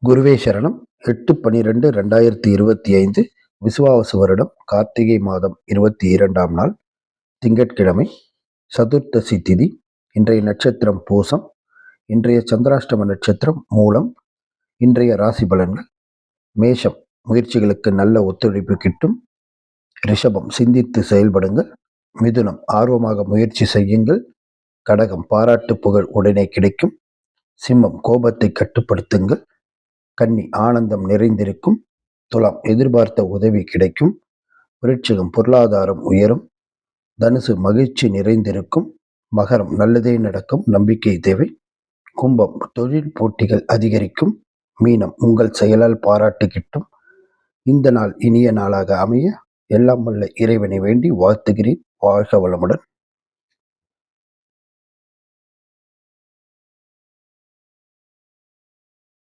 குருவே சரணம். 8/12/2025 விசுவாவசு வருடம் கார்த்திகை மாதம் 22ஆம் நாள் திங்கட்கிழமை, சதுர்த்தசி திதி. இன்றைய நட்சத்திரம் பூசம். இன்றைய சந்திராஷ்டம நட்சத்திரம் மூலம். இன்றைய ராசி பலன்கள்: மேஷம், முயற்சிகளுக்கு நல்ல ஒத்துழைப்பு கிட்டும். ரிஷபம், சிந்தித்து செயல்படுங்கள். மிதுனம், ஆர்வமாக முயற்சி செய்யுங்கள். கடகம், பாராட்டு புகழ் உடனே கிடைக்கும். சிம்மம், கோபத்தை கட்டுப்படுத்துங்கள். கன்னி, ஆனந்தம் நிறைந்திருக்கும். துலாம், எதிர்பார்த்த உதவி கிடைக்கும். விருட்சிகம், பொருளாதாரம் உயரும். தனுசு, மகிழ்ச்சி நிறைந்திருக்கும். மகரம், நல்லதே நடக்கும், நம்பிக்கை தேவை. கும்பம், தொழில் போட்டிகள் அதிகரிக்கும். மீனம், உங்கள் செயலால் பாராட்டு கிட்டும். இந்த நாள் இனிய நாளாக அமைய எல்லாம் வல்ல இறைவனை வேண்டி வாழ்த்துகிறேன். வாழ்க வளமுடன்.